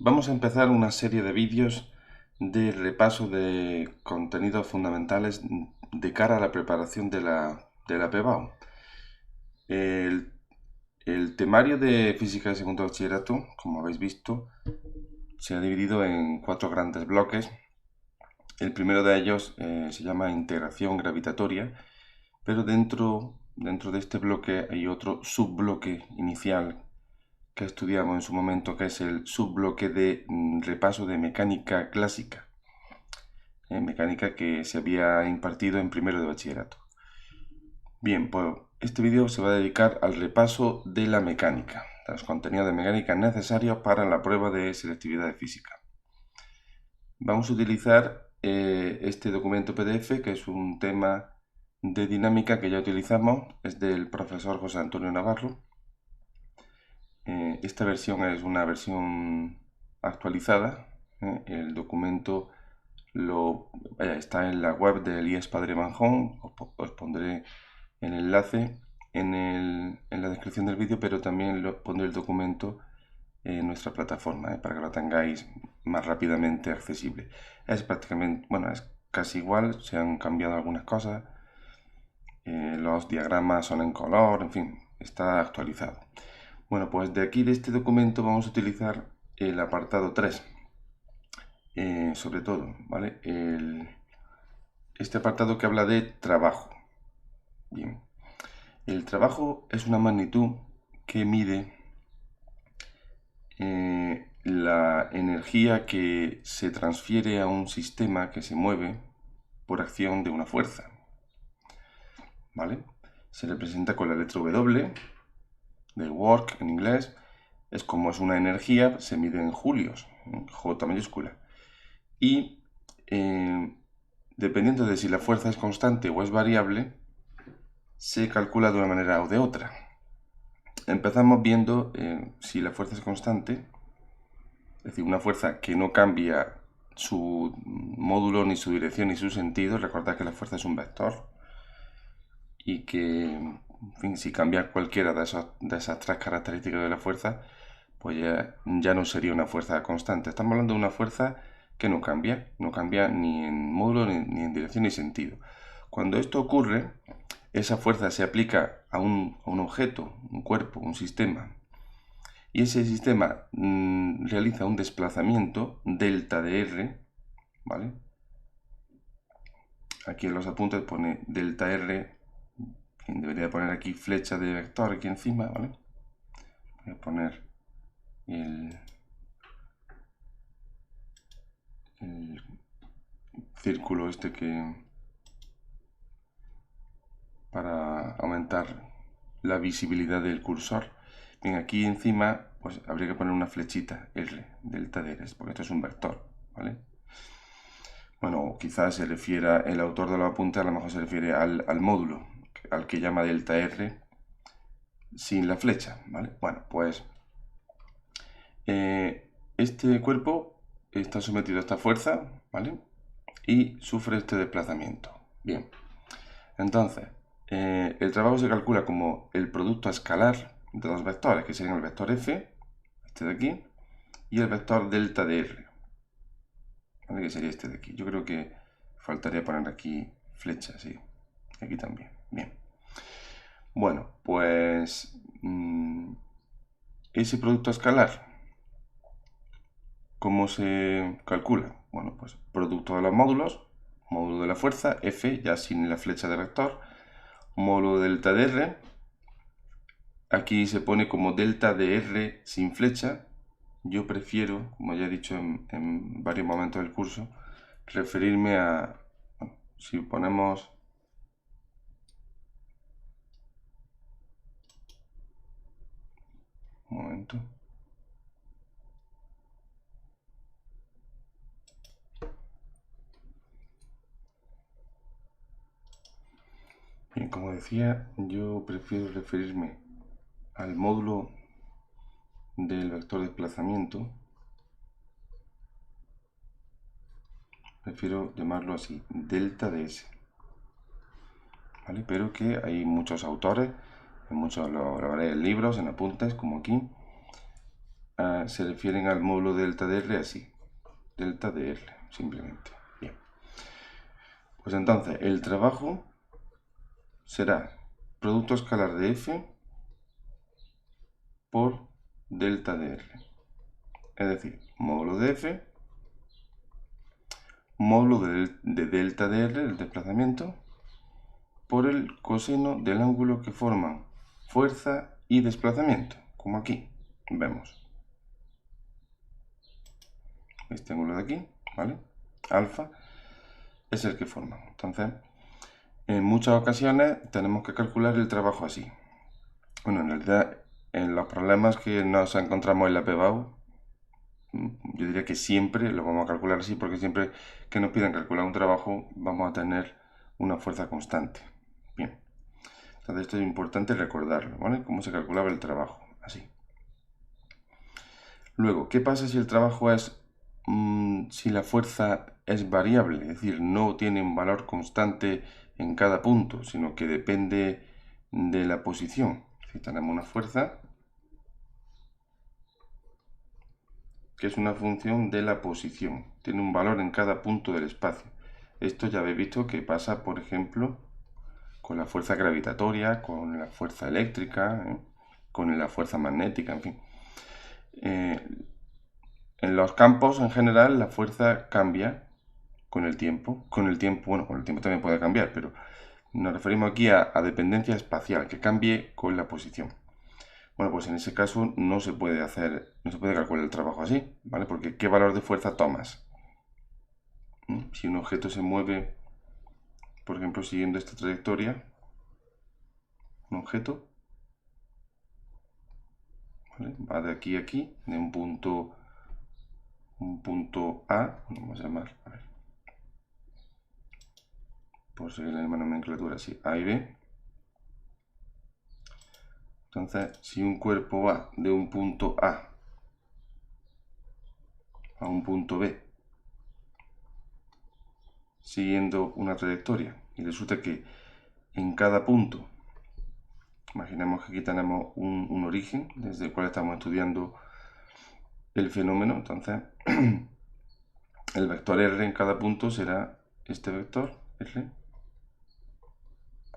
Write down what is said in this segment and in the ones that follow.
Vamos a empezar una serie de vídeos de repaso de contenidos fundamentales de cara a la preparación de la PBAU. El, el temario de Física de Segundo Bachillerato, como habéis visto, se ha dividido en 4 grandes bloques. El primero de ellos se llama Integración Gravitatoria, pero dentro de este bloque hay otro subbloque inicial que estudiamos en su momento, que es el subbloque de repaso de mecánica clásica, mecánica que se había impartido en primero de bachillerato. Bien, pues este vídeo se va a dedicar al repaso de la mecánica, de los contenidos de mecánica necesarios para la prueba de selectividad de física. Vamos a utilizar este documento PDF, que es un tema de dinámica que ya utilizamos, es del profesor José Antonio Navarro. Esta versión es una versión actualizada. El documento está en la web del IES Padre Manjón. Os pondré el enlace en la descripción del vídeo, pero también pondré el documento en nuestra plataforma para que lo tengáis más rápidamente accesible. Es prácticamente, bueno, es casi igual, se han cambiado algunas cosas. Los diagramas son en color, en fin, está actualizado. Bueno, pues de aquí de este documento vamos a utilizar el apartado 3, sobre todo, ¿vale? Este apartado que habla de trabajo. Bien, el trabajo es una magnitud que mide la energía que se transfiere a un sistema que se mueve por acción de una fuerza, ¿vale? Se representa con la letra W de work en inglés. Es como es una energía, se mide en julios, J mayúscula. Y dependiendo de si la fuerza es constante o es variable, se calcula de una manera o de otra. Empezamos viendo si la fuerza es constante, es decir, una fuerza que no cambia su módulo, ni su dirección, ni su sentido. Recordad que la fuerza es un vector y que, en fin, si cambia cualquiera de esas 3 características de la fuerza, pues ya no sería una fuerza constante. Estamos hablando de una fuerza que no cambia ni en módulo, ni en dirección, ni sentido. Cuando esto ocurre, esa fuerza se aplica a un objeto, un cuerpo, un sistema, y ese sistema realiza un desplazamiento delta de R, ¿vale? Aquí en los apuntes pone delta R, debería poner aquí flecha de vector aquí encima, ¿vale? Voy a poner el círculo este para aumentar la visibilidad del cursor. Bien, aquí encima pues habría que poner una flechita R, delta de R, porque esto es un vector, ¿vale? Bueno, quizás se refiera, el autor de los apuntes a lo mejor se refiere al módulo, al que llama delta R sin la flecha, ¿vale? Bueno, pues este cuerpo está sometido a esta fuerza, ¿vale? Y sufre este desplazamiento. Bien, entonces, el trabajo se calcula como el producto escalar de dos vectores, que serían el vector F, este de aquí, y el vector delta de R, ¿vale? Que sería este de aquí. Yo creo que faltaría poner aquí flecha, sí. Aquí también. Bien. Bueno, pues ese producto escalar, ¿cómo se calcula? Bueno, pues producto de los módulos, módulo de la fuerza, F, ya sin la flecha de vector, módulo de delta de R, aquí se pone como delta de R sin flecha. Yo prefiero, como ya he dicho en varios momentos del curso, referirme a, bueno, si ponemos un momento. Bien, como decía, yo prefiero referirme al módulo del vector de desplazamiento. Prefiero llamarlo así, delta de S, ¿vale? Pero que hay muchos autores, muchos lo veréis en libros, en apuntes, como aquí, se refieren al módulo delta de R así. Delta de R, simplemente. Bien. Pues entonces, el trabajo será producto escalar de F por delta de R. Es decir, módulo de F, módulo de delta de R, el desplazamiento, por el coseno del ángulo que forman fuerza y desplazamiento, como aquí vemos. Este ángulo de aquí, ¿vale? Alfa es el que forman. Entonces, en muchas ocasiones tenemos que calcular el trabajo así. Bueno, en realidad, en los problemas que nos encontramos en la PBAU, yo diría que siempre lo vamos a calcular así, porque siempre que nos pidan calcular un trabajo, vamos a tener una fuerza constante. Bien. Entonces esto es importante recordarlo, ¿vale? Cómo se calculaba el trabajo, así. Luego, ¿qué pasa si el trabajo es, si la fuerza es variable? Es decir, no tiene un valor constante en cada punto, sino que depende de la posición. Si tenemos una fuerza que es una función de la posición, tiene un valor en cada punto del espacio. Esto ya habéis visto que pasa, por ejemplo, con la fuerza gravitatoria, con la fuerza eléctrica, con la fuerza magnética, en fin. En los campos, en general, la fuerza cambia con el tiempo. Bueno, con el tiempo también puede cambiar, pero nos referimos aquí a dependencia espacial, que cambie con la posición. Bueno, pues en ese caso no se puede calcular el trabajo así, ¿vale? Porque ¿qué valor de fuerza tomas? Si un objeto se mueve, por ejemplo, siguiendo esta trayectoria, un objeto, ¿vale? Va de aquí a aquí, de un punto A, vamos a llamar, a ver, por seguir la misma nomenclatura, así, A y B. Entonces, si un cuerpo va de un punto A un punto B, siguiendo una trayectoria, y resulta que en cada punto, imaginemos que aquí tenemos un origen desde el cual estamos estudiando el fenómeno, entonces el vector R en cada punto será este vector R,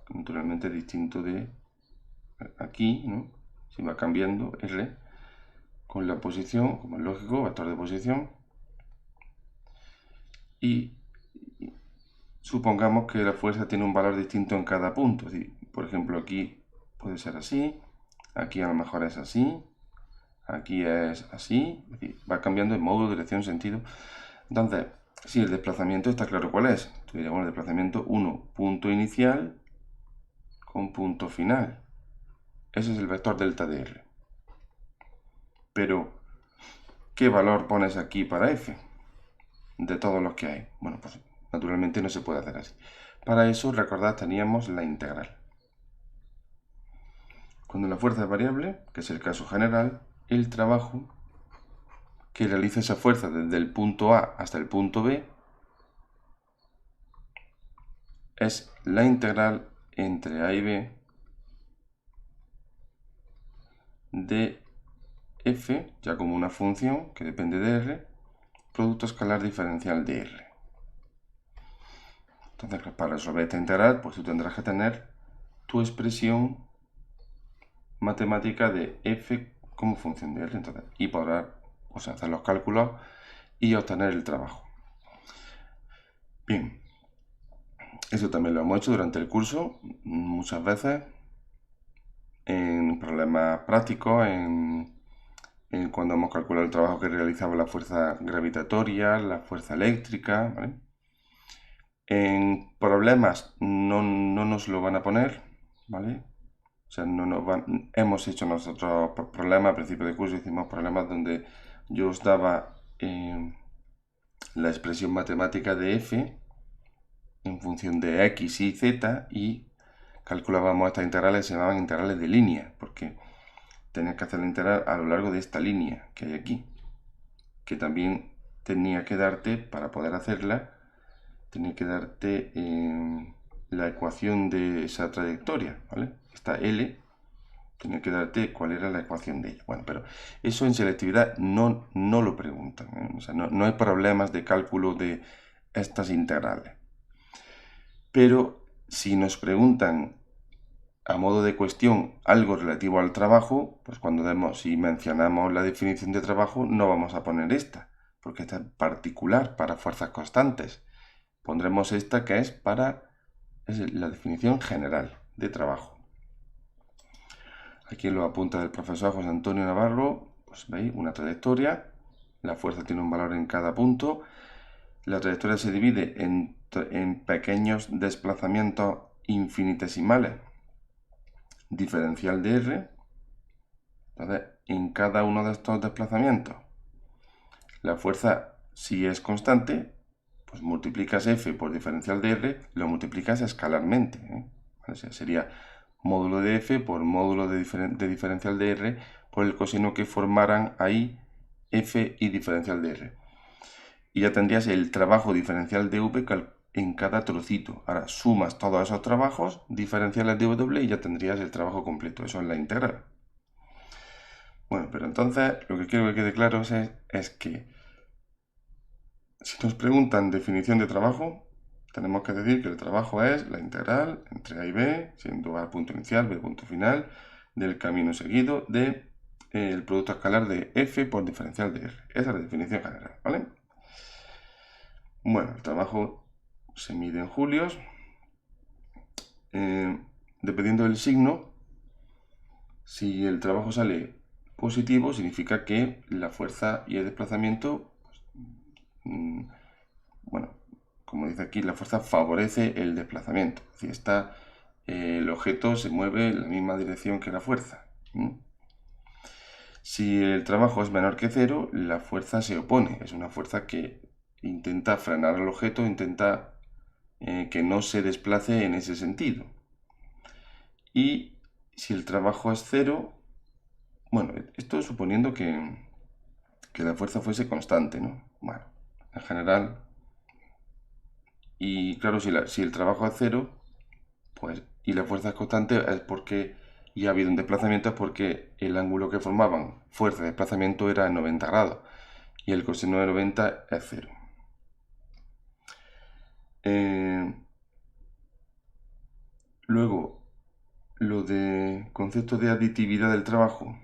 naturalmente distinto de aquí, ¿no? Si va cambiando R con la posición, como es lógico, vector de posición, y supongamos que la fuerza tiene un valor distinto en cada punto. Es decir, por ejemplo, aquí puede ser así, aquí a lo mejor es así, aquí es así, es decir, va cambiando de modo, dirección, sentido. Entonces, si el desplazamiento está claro cuál es, tuviéramos el desplazamiento 1, punto inicial con punto final. Ese es el vector delta de R. Pero, ¿qué valor pones aquí para f? De todos los que hay. Bueno, pues naturalmente no se puede hacer así. Para eso, recordad, teníamos la integral. Cuando la fuerza es variable, que es el caso general, el trabajo que realiza esa fuerza desde el punto A hasta el punto B es la integral entre A y B de f, ya como una función que depende de R, producto escalar diferencial de R. Entonces, para resolver esta integral, pues tú tendrás que tener tu expresión matemática de f como función de R. Entonces, y podrás hacer los cálculos y obtener el trabajo. Bien, eso también lo hemos hecho durante el curso muchas veces en problemas prácticos, cuando hemos calculado el trabajo que realizaba la fuerza gravitatoria, la fuerza eléctrica, ¿vale? En problemas no nos lo van a poner, ¿vale? O sea, hemos hecho nosotros problemas, al principio de curso hicimos problemas donde yo os daba la expresión matemática de f en función de x, y, z y calculábamos estas integrales, se llamaban integrales de línea, porque tenías que hacer la integral a lo largo de esta línea que hay aquí, que también tenía que darte, para poder hacerla, tenía que darte la ecuación de esa trayectoria, ¿vale? Esta L Tenía que darte cuál era la ecuación de ella. Bueno, pero eso en selectividad no lo preguntan, ¿eh? O sea, no hay problemas de cálculo de estas integrales. Pero si nos preguntan a modo de cuestión algo relativo al trabajo, pues si mencionamos la definición de trabajo, no vamos a poner esta, porque esta es particular para fuerzas constantes. Pondremos esta que es la definición general de trabajo. Aquí lo apunta el profesor José Antonio Navarro, pues veis, una trayectoria, la fuerza tiene un valor en cada punto, la trayectoria se divide en pequeños desplazamientos infinitesimales, diferencial de R. Entonces, en cada uno de estos desplazamientos, la fuerza, si es constante, pues multiplicas F por diferencial de R, lo multiplicas escalarmente, ¿eh? O sea, sería módulo de F por módulo de diferencial de R por el coseno que formaran ahí F y diferencial de R. Y ya tendrías el trabajo diferencial de V en cada trocito. Ahora sumas todos esos trabajos diferenciales de W y ya tendrías el trabajo completo. Eso es la integral. Bueno, pero entonces lo que quiero que quede claro es que si nos preguntan definición de trabajo, tenemos que decir que el trabajo es la integral entre A y B, siendo A punto inicial, B punto final, del camino seguido de el producto escalar de F por diferencial de R. Esa es la definición general, ¿vale? Bueno, el trabajo se mide en julios. Dependiendo del signo, si el trabajo sale positivo, significa que la fuerza y el desplazamiento, bueno, como dice aquí, la fuerza favorece el desplazamiento. Es decir, el objeto se mueve en la misma dirección que la fuerza. Si el trabajo es menor que cero, la fuerza se opone. Es una fuerza que intenta frenar al objeto, intenta que no se desplace en ese sentido. Y si el trabajo es cero, bueno, esto suponiendo que la fuerza fuese constante, ¿no? Bueno, en general. Y claro, si el trabajo es cero, pues, y la fuerza es constante, y ha habido un desplazamiento, es porque el ángulo que formaban fuerza y desplazamiento era 90 grados. Y el coseno de 90 es cero. Luego, lo de concepto de aditividad del trabajo.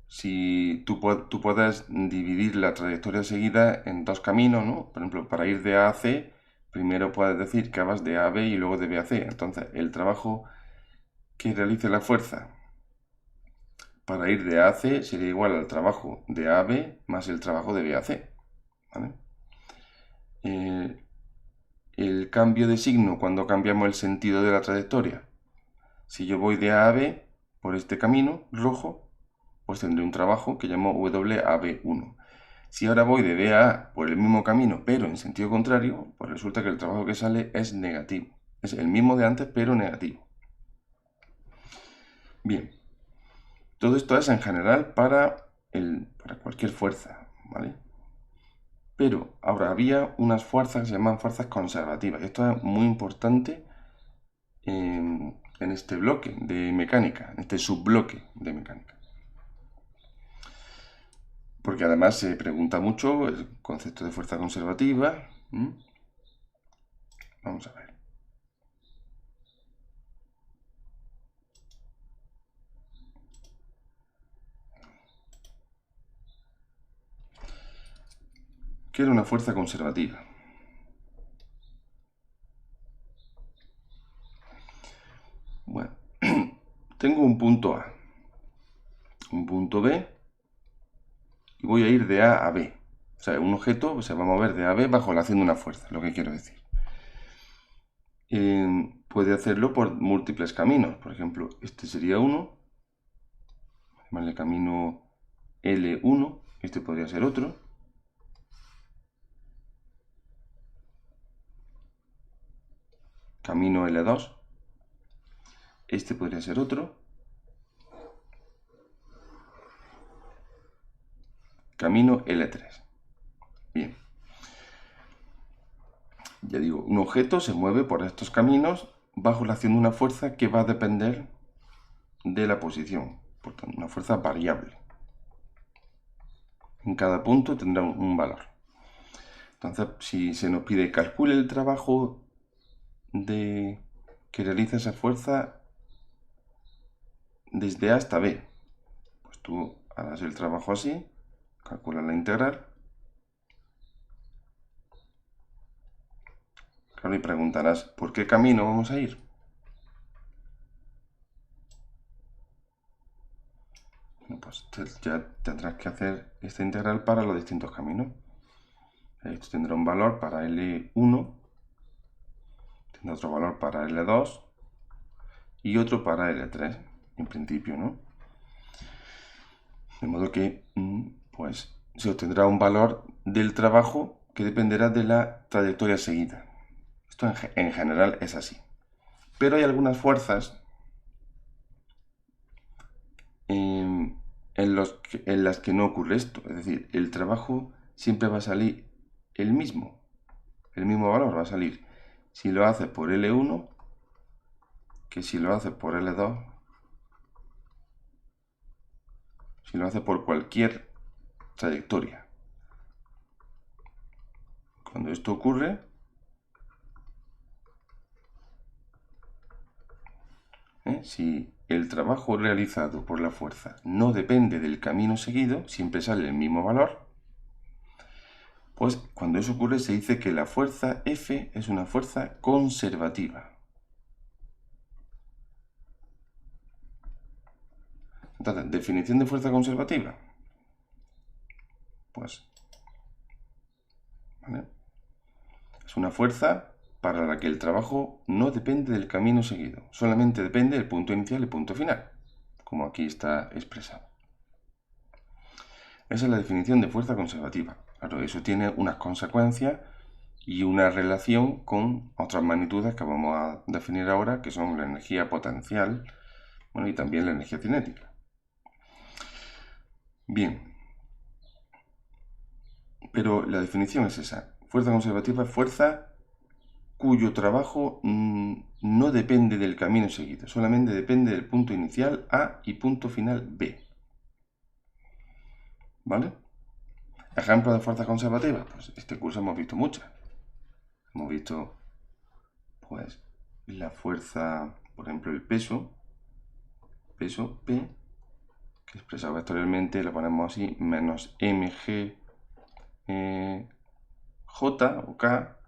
Si tú puedes dividir la trayectoria seguida en dos caminos, ¿no? Por ejemplo, para ir de A a C, primero puedes decir que vas de A a B y luego de B a C. Entonces, el trabajo que realice la fuerza para ir de A a C sería igual al trabajo de A a B más el trabajo de B a C, ¿vale? El cambio de signo cuando cambiamos el sentido de la trayectoria. Si yo voy de A a B por este camino rojo, pues tendré un trabajo que llamo WAB1. Si ahora voy de B a A por el mismo camino, pero en sentido contrario, pues resulta que el trabajo que sale es negativo. Es el mismo de antes, pero negativo. Bien, todo esto es en general para cualquier fuerza, ¿vale? Pero ahora había unas fuerzas que se llaman fuerzas conservativas. Esto es muy importante en este bloque de mecánica, en este subbloque de mecánica. Porque además se pregunta mucho el concepto de fuerza conservativa. Vamos a ver. ¿Qué era una fuerza conservativa? Bueno, tengo un punto A, un punto B, y voy a ir de A a B. O sea, un objeto se va a mover de A a B bajo la acción de una fuerza, lo que quiero decir. Puede hacerlo por múltiples caminos. Por ejemplo, este sería uno, llamarle camino L1, este podría ser otro. Camino L2, este podría ser otro. Camino L3. Bien. Ya digo, un objeto se mueve por estos caminos bajo la acción de una fuerza que va a depender de la posición, por tanto, una fuerza variable. En cada punto tendrá un valor. Entonces, si se nos pide calcule el trabajo que realiza esa fuerza desde A hasta B, pues tú harás el trabajo así, calculas la integral. Claro, y preguntarás, ¿por qué camino vamos a ir? Bueno, pues ya tendrás que hacer esta integral para los distintos caminos. Esto tendrá un valor para L1, tendrá otro valor para L2 y otro para L3, en principio, ¿no? De modo que, pues, se obtendrá un valor del trabajo que dependerá de la trayectoria seguida. Esto en general es así. Pero hay algunas fuerzas en las que no ocurre esto. Es decir, el trabajo siempre va a salir el mismo valor va a salir si lo haces por L1 que si lo haces por L2, si lo haces por cualquier trayectoria. Cuando esto ocurre, si el trabajo realizado por la fuerza no depende del camino seguido, siempre sale el mismo valor, pues cuando eso ocurre se dice que la fuerza F es una fuerza conservativa. Entonces, definición de fuerza conservativa. Pues, ¿vale? Es una fuerza para la que el trabajo no depende del camino seguido, solamente depende del punto inicial y punto final, como aquí está expresado. Esa es la definición de fuerza conservativa. Claro, eso tiene unas consecuencias y una relación con otras magnitudes que vamos a definir ahora, que son la energía potencial, y también la energía cinética. Bien, pero la definición es esa. Fuerza conservativa es fuerza cuyo trabajo no depende del camino seguido, solamente depende del punto inicial A y punto final B. ¿Vale? Ejemplos de fuerza conservativa. Pues este curso hemos visto muchas. Hemos visto, pues, la fuerza, por ejemplo, el peso P, que expresado vectorialmente lo ponemos así, menos mg j o k,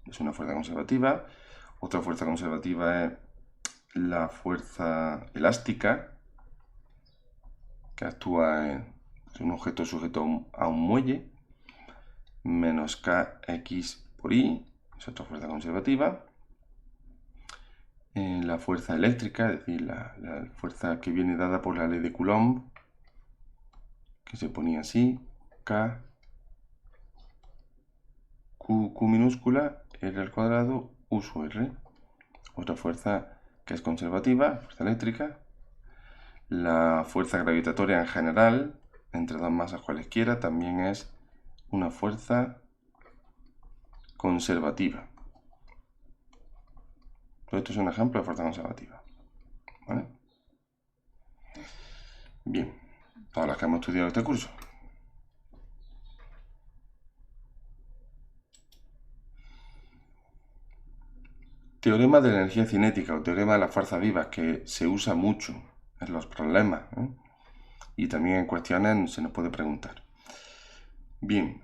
es una fuerza conservativa. Otra fuerza conservativa es la fuerza elástica, que actúa en un objeto sujeto a un muelle, menos kx por y, es otra fuerza conservativa. La fuerza eléctrica, es decir, la fuerza que viene dada por la ley de Coulomb, que se ponía así, K, Q minúscula, R al cuadrado, U sub R. Otra fuerza que es conservativa, fuerza eléctrica. La fuerza gravitatoria en general, entre dos masas cualesquiera, también es una fuerza conservativa. Todo esto es un ejemplo de fuerza conservativa. ¿Vale? Bien, todas las que hemos estudiado este curso. Teorema de la energía cinética o teorema de las fuerzas vivas, que se usa mucho en los problemas, y también en cuestiones se nos puede preguntar. Bien,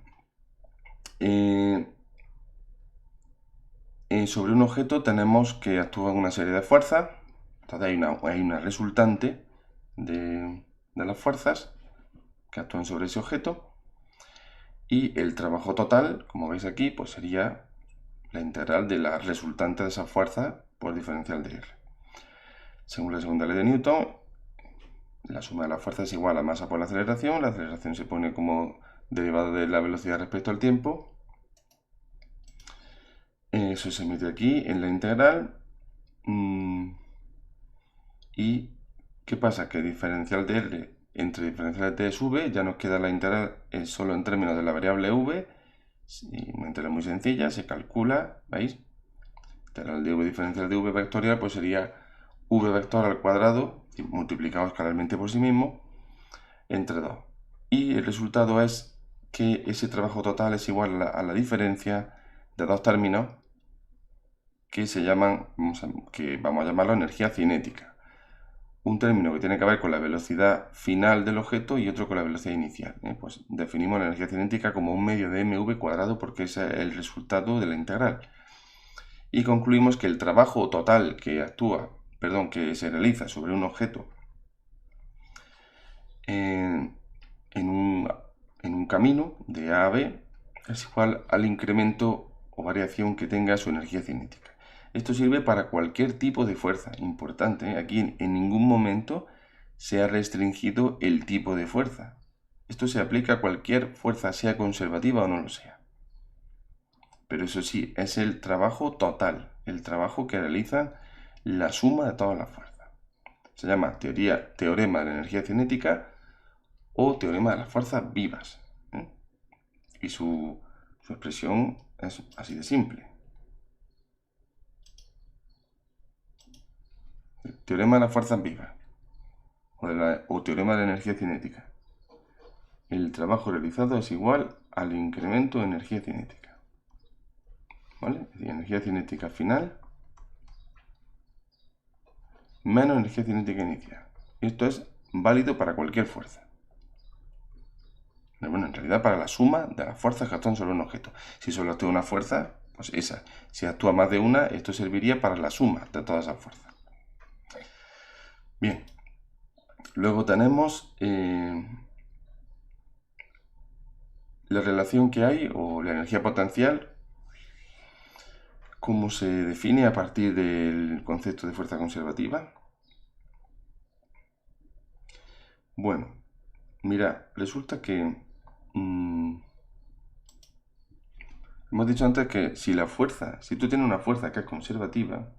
sobre un objeto tenemos que actúa una serie de fuerzas, entonces hay una resultante de las fuerzas que actúan sobre ese objeto, y el trabajo total, como veis aquí, pues sería la integral de la resultante de esa fuerza por diferencial de R. Según la segunda ley de Newton, la suma de las fuerzas es igual a masa por la aceleración se pone como derivada de la velocidad respecto al tiempo. Eso se mete aquí en la integral. ¿Y qué pasa? Que diferencial de R entre diferencial de T sube, ya nos queda la integral solo en términos de la variable v, una integral muy sencilla, se calcula, ¿veis? Integral de v diferencial de v vectorial pues sería v vector al cuadrado multiplicado escalarmente por sí mismo entre 2. Y el resultado es que ese trabajo total es igual a la diferencia de dos términos que se llaman, que vamos a llamarlo energía cinética. Un término que tiene que ver con la velocidad final del objeto y otro con la velocidad inicial. Pues definimos la energía cinética como un medio de mv cuadrado porque ese es el resultado de la integral. Y concluimos que el trabajo total que se realiza sobre un objeto en un camino de A a B es igual al incremento o variación que tenga su energía cinética. Esto sirve para cualquier tipo de fuerza, importante, ¿eh? Aquí en ningún momento se ha restringido el tipo de fuerza. Esto se aplica a cualquier fuerza, sea conservativa o no lo sea. Pero eso sí, es el trabajo total, el trabajo que realiza la suma de todas las fuerzas. Se llama teorema de la energía cinética o teorema de las fuerzas vivas. ¿Eh? Y su expresión es así de simple. El teorema de las fuerzas vivas o teorema de la energía cinética. El trabajo realizado es igual al incremento de energía cinética. ¿Vale? Es decir, energía cinética final menos energía cinética inicial. Esto es válido para cualquier fuerza. Bueno, en realidad para la suma de las fuerzas que actúan sobre un objeto. Si solo actúa una fuerza, pues esa. Si actúa más de una, esto serviría para la suma de todas esas fuerzas. Bien. Luego tenemos la relación que hay, o la energía potencial, cómo se define a partir del concepto de fuerza conservativa. Bueno, mira, resulta que hemos dicho antes que si tú tienes una fuerza que es conservativa,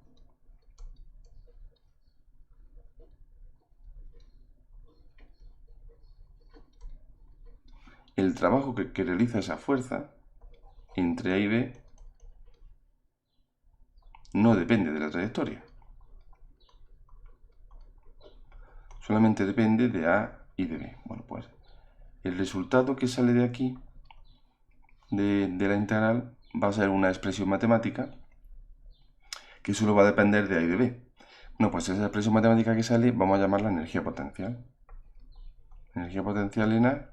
el trabajo que realiza esa fuerza entre A y B no depende de la trayectoria. Solamente depende de A y de B. Bueno, pues el resultado que sale de aquí, de la integral, va a ser una expresión matemática que solo va a depender de A y de B. Bueno, pues esa expresión matemática que sale vamos a llamarla energía potencial. Energía potencial en A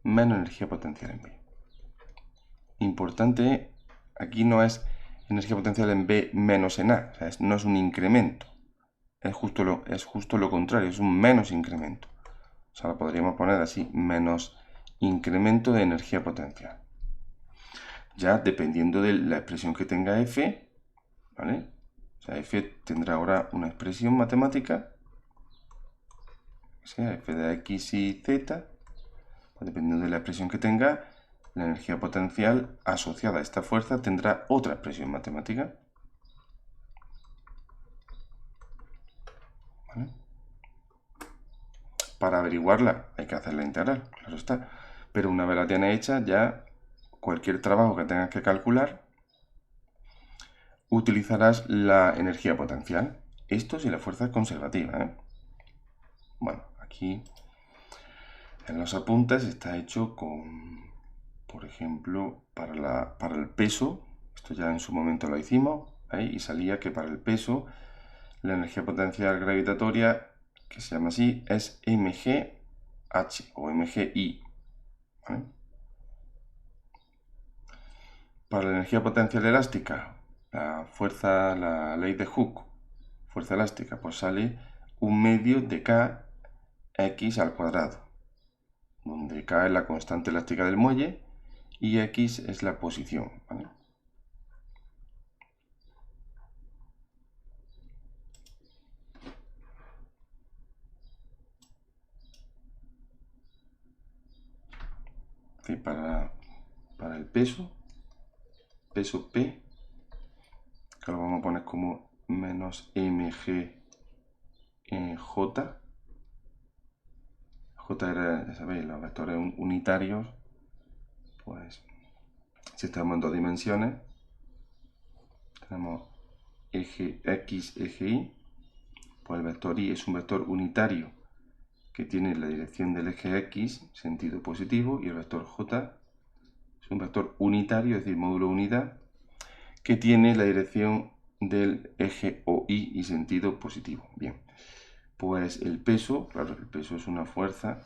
menos energía potencial en B. Importante, aquí no es energía potencial en B menos en A, o sea, no es un incremento, es justo lo contrario, es un menos incremento. O sea, lo podríamos poner así, menos incremento de energía potencial. Ya dependiendo de la expresión que tenga F, ¿vale? O sea, F tendrá ahora una expresión matemática, o sea, F de X y Z, pues dependiendo de la expresión que tenga, la energía potencial asociada a esta fuerza tendrá otra expresión matemática. ¿Vale? Para averiguarla hay que hacer la integral, claro está. Pero una vez la tienes hecha, ya cualquier trabajo que tengas que calcular, utilizarás la energía potencial. Esto si la fuerza es conservativa, ¿eh? Bueno, aquí en los apuntes está hecho con, por ejemplo, para el peso, esto ya en su momento lo hicimos, ¿eh? Y salía que para el peso la energía potencial gravitatoria, que se llama así, es mgh o mgi. ¿Vale? Para la energía potencial elástica, la ley de Hooke, fuerza elástica, pues sale un medio de kx al cuadrado, donde k es la constante elástica del muelle y x es la posición. ¿Vale? Sí, para el peso P, que lo vamos a poner como menos mg en j. J era, ya sabéis, los vectores unitarios, pues si estamos en dos dimensiones, tenemos eje x, eje y, Pues el vector y es un vector unitario que tiene la dirección del eje X, sentido positivo, y el vector J es un vector unitario, es decir, módulo unidad, que tiene la dirección del eje OY y sentido positivo. Bien, pues el peso, claro, el peso es una fuerza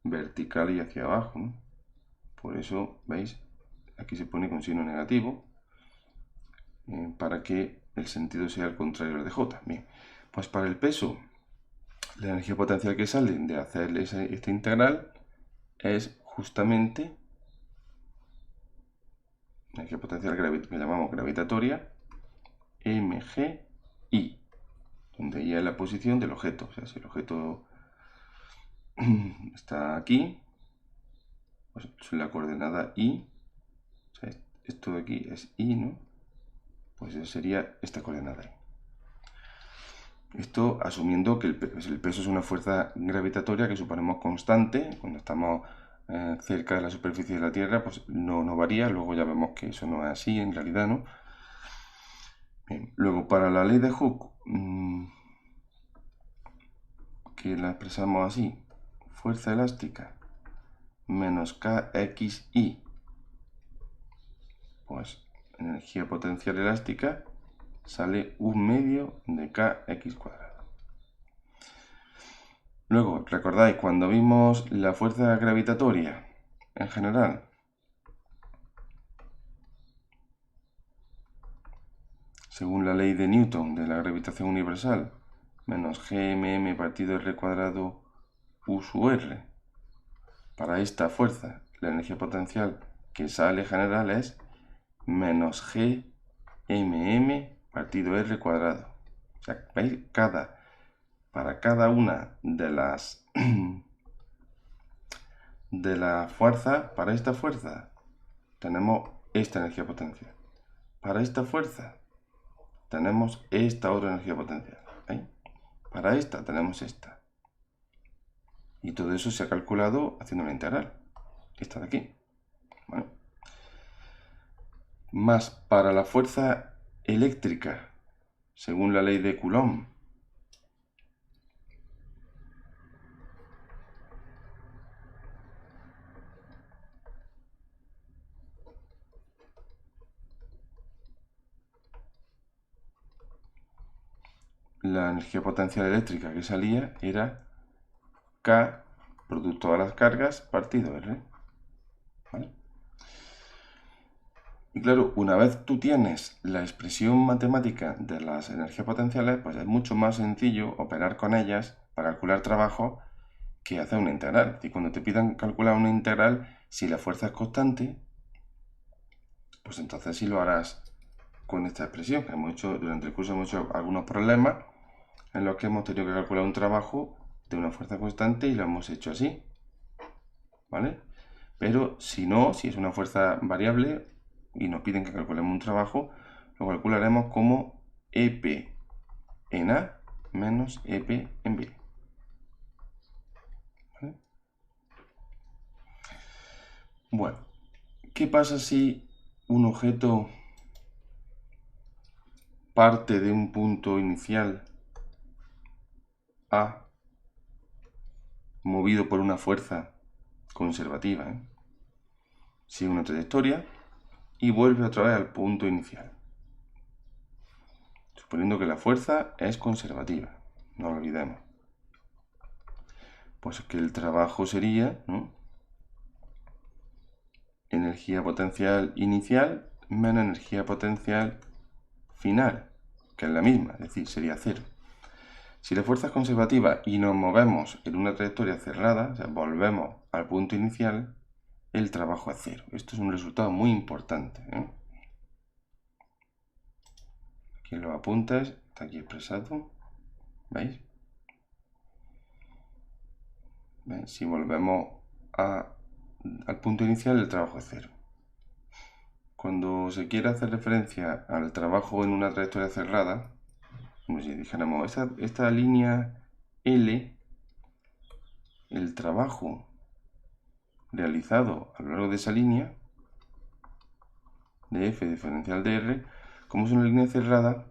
vertical y hacia abajo, ¿no? Por eso, ¿veis? Aquí se pone con signo negativo, para que el sentido sea el contrario al de J. Bien, pues para el peso, la energía potencial que sale de hacer esta integral es justamente la energía potencial que llamamos gravitatoria, mgi, donde I es la posición del objeto. O sea, si el objeto está aquí, pues la coordenada I, o sea, esto de aquí es I, ¿no? Pues eso sería esta coordenada I. Esto asumiendo que el peso es una fuerza gravitatoria que suponemos constante. Cuando estamos cerca de la superficie de la Tierra, pues no varía. Luego ya vemos que eso no es así en realidad, ¿no? Bien. Luego, para la ley de Hooke, que la expresamos así, fuerza elástica menos kxi, pues energía potencial elástica sale 1/2 de kx cuadrado. Luego, ¿recordáis cuando vimos la fuerza gravitatoria en general? Según la ley de Newton de la gravitación universal, menos gmm partido r cuadrado u sub r. Para esta fuerza, la energía potencial que sale general es menos gmm partido r cuadrado. O sea, ¿veis? Para cada una de las fuerzas, para esta fuerza tenemos esta energía potencial. Para esta fuerza tenemos esta otra energía potencial. ¿Veis? Para esta tenemos esta. Y todo eso se ha calculado haciendo la integral. Esta de aquí. Bueno. Más para la fuerza eléctrica, según la ley de Coulomb, la energía potencial eléctrica que salía era K, producto de las cargas, partido R. ¿Vale? Y claro, una vez tú tienes la expresión matemática de las energías potenciales, pues es mucho más sencillo operar con ellas para calcular trabajo que hacer una integral. Y cuando te pidan calcular una integral, si la fuerza es constante, pues entonces sí lo harás con esta expresión. Durante el curso hemos hecho algunos problemas en los que hemos tenido que calcular un trabajo de una fuerza constante y lo hemos hecho así, ¿vale? Pero si no, si es una fuerza variable y nos piden que calculemos un trabajo, lo calcularemos como EP en A menos EP en B. ¿Vale? Bueno, ¿qué pasa si un objeto parte de un punto inicial A movido por una fuerza conservativa, sigue una trayectoria y vuelve otra vez al punto inicial? Suponiendo que la fuerza es conservativa, no lo olvidemos. Pues que el trabajo sería, ¿no?, energía potencial inicial menos energía potencial final, que es la misma, es decir, sería cero. Si la fuerza es conservativa y nos movemos en una trayectoria cerrada, o sea, volvemos al punto inicial, el trabajo es cero. Esto es un resultado muy importante, ¿eh? Aquí en los apuntes está aquí expresado. ¿Veis? ¿Veis? Si volvemos al punto inicial, el trabajo es cero. Cuando se quiere hacer referencia al trabajo en una trayectoria cerrada, como si dijéramos, esta línea L, el trabajo realizado a lo largo de esa línea, de F diferencial de R, como es una línea cerrada,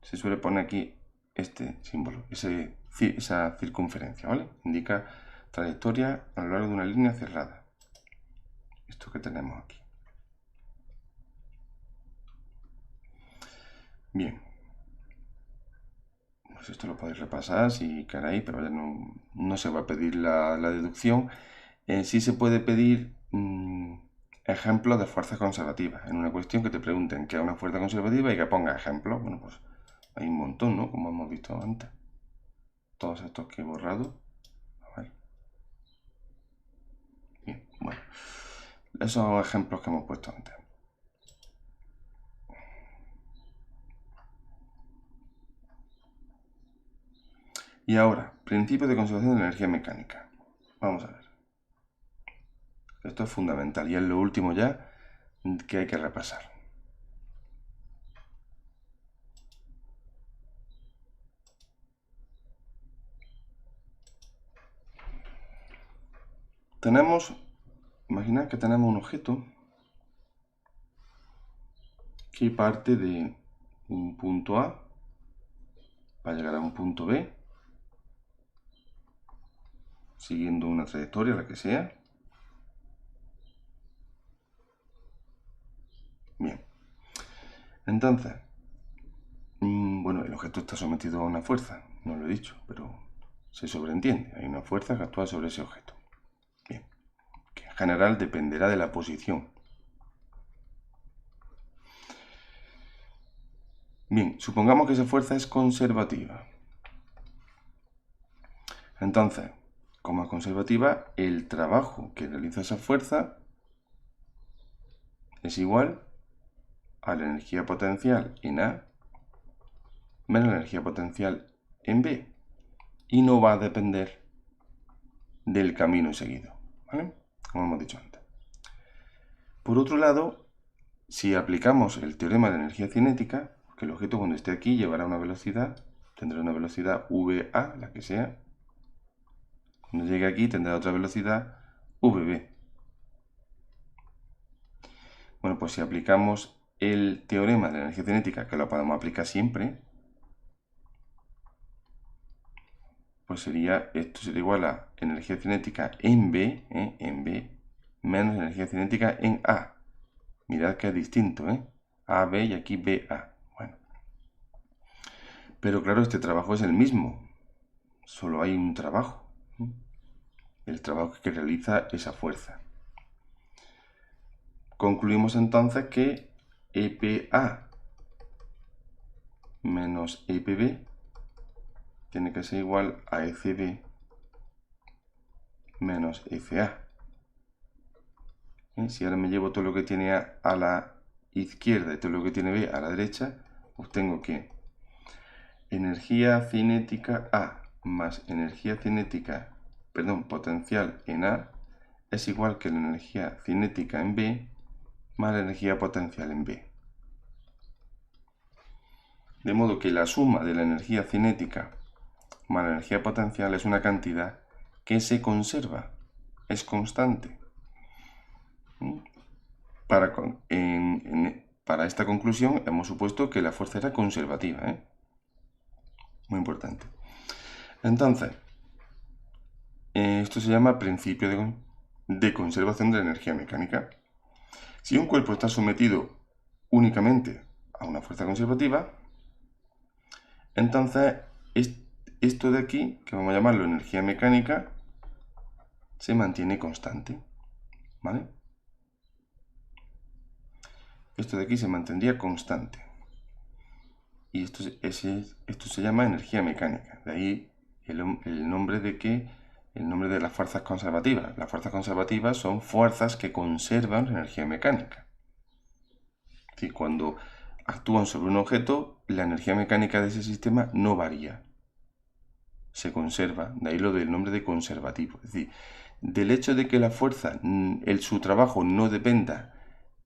se suele poner aquí este símbolo, esa circunferencia, ¿vale? Indica trayectoria a lo largo de una línea cerrada. Esto que tenemos aquí. Bien. Pues esto lo podéis repasar si queréis, pero ya no se va a pedir la deducción. Sí se puede pedir ejemplos de fuerzas conservativas. En una cuestión que te pregunten qué es una fuerza conservativa y que ponga ejemplos. Bueno, pues hay un montón, ¿no? Como hemos visto antes. Todos estos que he borrado. A ver. Bien, bueno. Esos ejemplos que hemos puesto antes. Y ahora, principio de conservación de energía mecánica. Vamos a ver. Esto es fundamental y es lo último ya que hay que repasar. Imaginad que tenemos un objeto que parte de un punto A para llegar a un punto B, siguiendo una trayectoria, la que sea. Bien. Entonces, bueno, el objeto está sometido a una fuerza, no lo he dicho, pero se sobreentiende. Hay una fuerza que actúa sobre ese objeto. Bien. Que en general dependerá de la posición. Bien, supongamos que esa fuerza es conservativa. Entonces, como es conservativa, el trabajo que realiza esa fuerza es igual a la energía potencial en A menos la energía potencial en B. Y no va a depender del camino seguido, ¿vale? Como hemos dicho antes. Por otro lado, si aplicamos el teorema de energía cinética, que el objeto cuando esté aquí llevará una velocidad, tendrá una velocidad VA, la que sea. Cuando llegue aquí tendrá otra velocidad VB. Bueno, pues si aplicamos el teorema de la energía cinética, que lo podemos aplicar siempre, pues esto sería igual a energía cinética en B, menos energía cinética en A. Mirad que es distinto, A, B y aquí B, A. Bueno. Pero claro, este trabajo es el mismo. Solo hay un trabajo. El trabajo que realiza esa fuerza. Concluimos entonces que EPA menos EPB tiene que ser igual a ECB menos FA. Si ahora me llevo todo lo que tiene A la izquierda y todo lo que tiene B a la derecha, obtengo que energía cinética A más energía cinética, potencial en A es igual que la energía cinética en B más la energía potencial en B. De modo que la suma de la energía cinética más la energía potencial es una cantidad que se conserva, es constante. Para esta conclusión hemos supuesto que la fuerza era conservativa. Muy importante. Entonces, esto se llama principio de conservación de la energía mecánica. Si un cuerpo está sometido únicamente a una fuerza conservativa, entonces esto de aquí, que vamos a llamarlo energía mecánica, se mantiene constante. ¿Vale? Esto de aquí se mantendría constante. Y esto se llama energía mecánica. De ahí el nombre de las fuerzas conservativas. Las fuerzas conservativas son fuerzas que conservan la energía mecánica. Es decir, cuando actúan sobre un objeto, la energía mecánica de ese sistema no varía. Se conserva. De ahí lo del nombre de conservativo. Es decir, del hecho de que la fuerza, su trabajo no dependa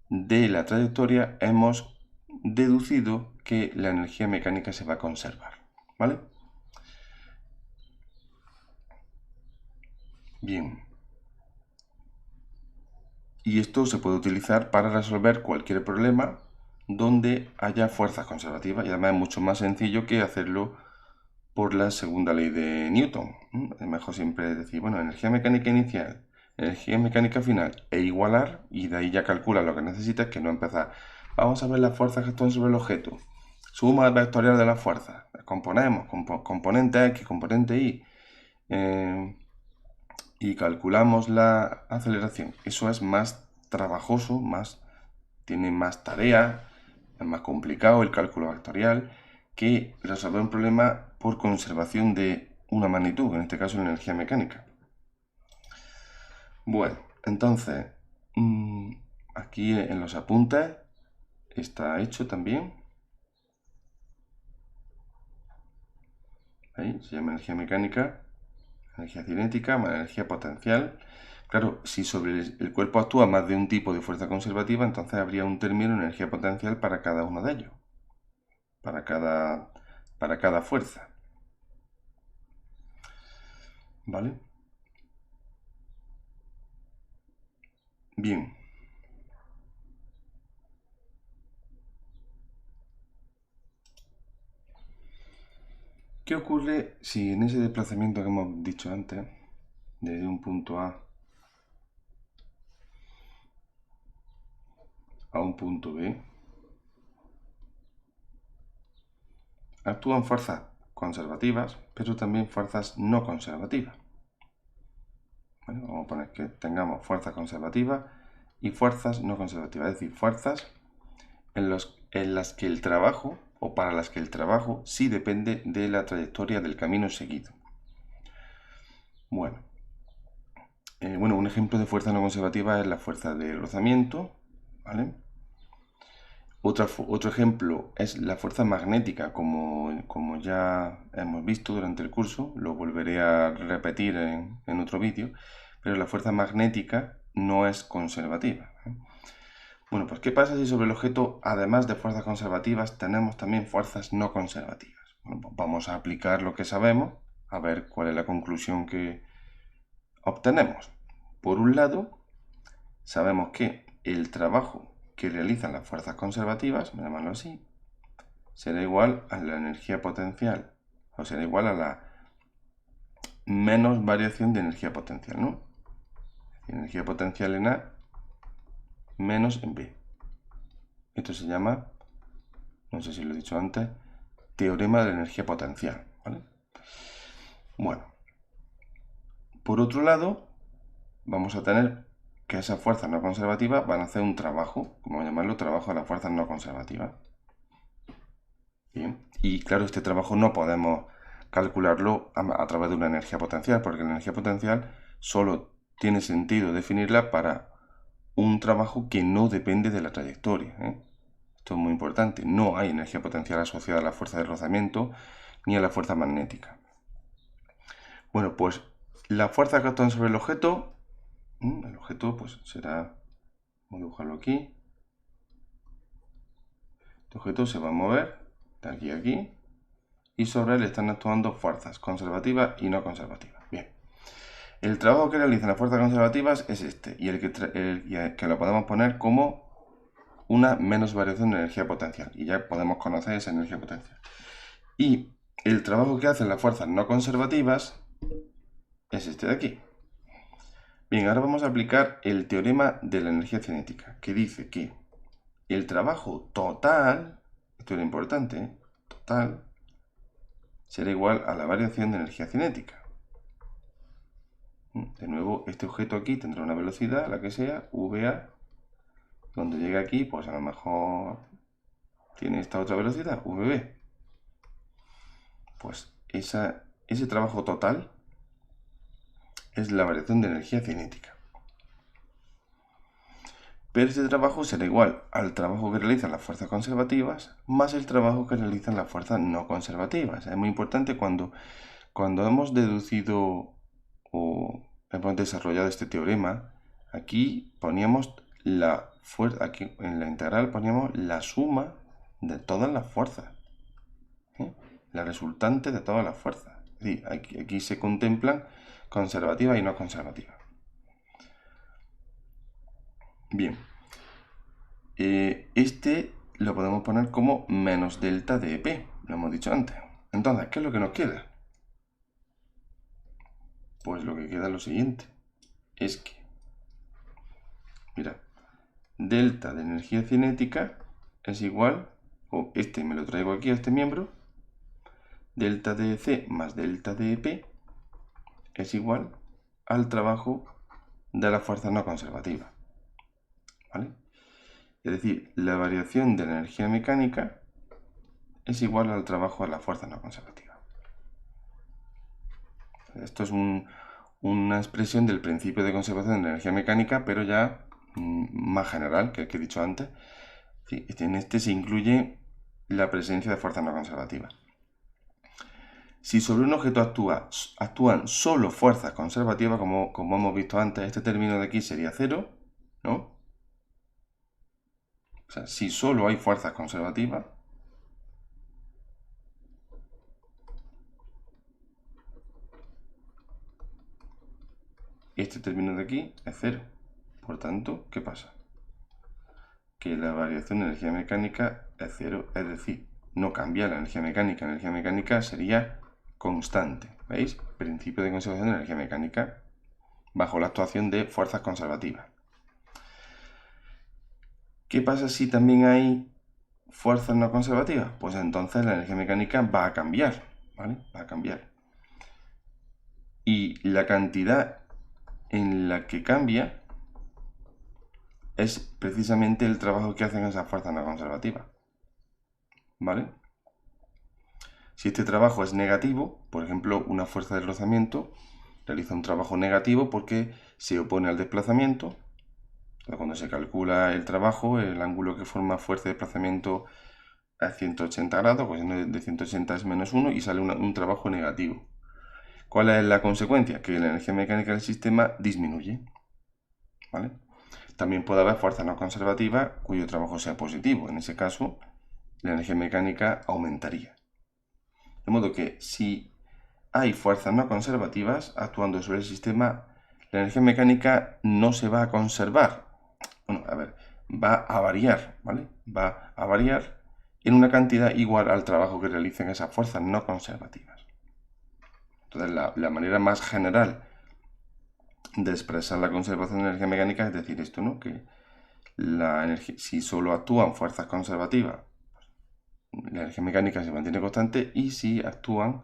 de la trayectoria, hemos deducido que la energía mecánica se va a conservar. ¿Vale? Bien. Y esto se puede utilizar para resolver cualquier problema donde haya fuerzas conservativas. Y además es mucho más sencillo que hacerlo por la segunda ley de Newton. Es mejor siempre decir, bueno, energía mecánica inicial, energía mecánica final e igualar, y de ahí ya calcula lo que necesitas, que no empezar. Vamos a ver las fuerzas que están sobre el objeto. Suma vectorial de las fuerzas. Las componemos, componente X, componente Y. Y calculamos la aceleración. Eso es más trabajoso, tiene más tarea, es más complicado el cálculo vectorial que resolver un problema por conservación de una magnitud, en este caso la energía mecánica. Bueno, entonces, aquí en los apuntes está hecho también. Ahí se llama energía mecánica, energía cinética, más energía potencial. Claro, si sobre el cuerpo actúa más de un tipo de fuerza conservativa, entonces habría un término energía potencial para cada uno de ellos, para cada fuerza. ¿Vale? Bien. ¿Qué ocurre si en ese desplazamiento que hemos dicho antes, desde un punto a un punto B, actúan fuerzas conservativas, pero también fuerzas no conservativas? Bueno, vamos a poner que tengamos fuerzas conservativas y fuerzas no conservativas, es decir, fuerzas en las que el trabajo, o para las que el trabajo, sí depende de la trayectoria del camino seguido. Bueno, un ejemplo de fuerza no conservativa es la fuerza de rozamiento, ¿vale? Otro ejemplo es la fuerza magnética, como ya hemos visto durante el curso, lo volveré a repetir en otro vídeo, pero la fuerza magnética no es conservativa. Bueno, pues ¿qué pasa si sobre el objeto, además de fuerzas conservativas, tenemos también fuerzas no conservativas? Bueno, pues vamos a aplicar lo que sabemos, a ver cuál es la conclusión que obtenemos. Por un lado, sabemos que el trabajo que realizan las fuerzas conservativas, llamarlo así, será igual a la energía potencial, o será igual a la menos variación de energía potencial, ¿no? Energía potencial en A menos en B. Esto se llama, no sé si lo he dicho antes, teorema de la energía potencial, ¿vale? Bueno, por otro lado, vamos a tener que esas fuerzas no conservativas van a hacer un trabajo, como llamarlo, trabajo de las fuerzas no conservativas. Bien, y claro, este trabajo no podemos calcularlo a través de una energía potencial, porque la energía potencial solo tiene sentido definirla para un trabajo que no depende de la trayectoria, ¿eh? Esto es muy importante. No hay energía potencial asociada a la fuerza de rozamiento ni a la fuerza magnética. Bueno, pues la fuerza que actúa sobre el objeto pues será, vamos a dibujarlo aquí. El objeto se va a mover de aquí a aquí y sobre él están actuando fuerzas conservativas y no conservativas. Bien, el trabajo que realizan las fuerzas conservativas es este, y el que lo podemos poner como una menos variación de energía potencial, y ya podemos conocer esa energía potencial. Y el trabajo que hacen las fuerzas no conservativas es este de aquí. Bien, ahora vamos a aplicar el teorema de la energía cinética, que dice que el trabajo total, esto es lo importante, total, será igual a la variación de energía cinética. De nuevo, este objeto aquí tendrá una velocidad, la que sea, VA. Cuando llegue aquí, pues a lo mejor tiene esta otra velocidad, VB. Pues ese trabajo total es la variación de energía cinética. Pero este trabajo será igual al trabajo que realizan las fuerzas conservativas más el trabajo que realizan las fuerzas no conservativas. Es muy importante cuando hemos deducido o hemos desarrollado este teorema, aquí poníamos la fuerza, aquí en la integral poníamos la suma de todas las fuerzas, ¿eh? La resultante de todas las fuerzas. Es decir, aquí se contemplan conservativas y no conservativas. Bien, este lo podemos poner como menos delta de P, lo hemos dicho antes. Entonces, ¿qué es lo que nos queda? Pues lo que queda es lo siguiente. Es que, mira, delta de energía cinética es igual, o este me lo traigo aquí a este miembro, delta de C más delta de P es igual al trabajo de la fuerza no conservativa. ¿Vale? Es decir, la variación de la energía mecánica es igual al trabajo de la fuerza no conservativa. Esto es una expresión del principio de conservación de la energía mecánica, pero ya más general que el que he dicho antes. En este se incluye la presencia de fuerzas no conservativas. Si sobre un objeto actúan solo fuerzas conservativas, como hemos visto antes, este término de aquí sería 0, ¿no? O sea, si solo hay fuerzas conservativas, este término de aquí es 0. Por tanto, ¿qué pasa? Que la variación de energía mecánica es 0, es decir, no cambia la energía mecánica. La energía mecánica sería constante. ¿Veis? Principio de conservación de energía mecánica bajo la actuación de fuerzas conservativas. ¿Qué pasa si también hay fuerzas no conservativas? Pues entonces la energía mecánica va a cambiar, ¿vale? Va a cambiar. Y la cantidad en la que cambia es precisamente el trabajo que hacen esas fuerzas no conservativas, ¿vale? Si este trabajo es negativo, por ejemplo, una fuerza de rozamiento realiza un trabajo negativo porque se opone al desplazamiento. Cuando se calcula el trabajo, el ángulo que forma fuerza de desplazamiento a 180 grados, pues de 180 es menos 1 y sale un trabajo negativo. ¿Cuál es la consecuencia? Que la energía mecánica del sistema disminuye. ¿Vale? También puede haber fuerzas no conservativas cuyo trabajo sea positivo. En ese caso, la energía mecánica aumentaría. De modo que si hay fuerzas no conservativas actuando sobre el sistema, la energía mecánica no se va a conservar. Bueno, a ver, va a variar, ¿vale? Va a variar en una cantidad igual al trabajo que realicen esas fuerzas no conservativas. Entonces, la manera más general de expresar la conservación de energía mecánica es decir esto, ¿no? Que si solo actúan fuerzas conservativas, la energía mecánica se mantiene constante y si actúan,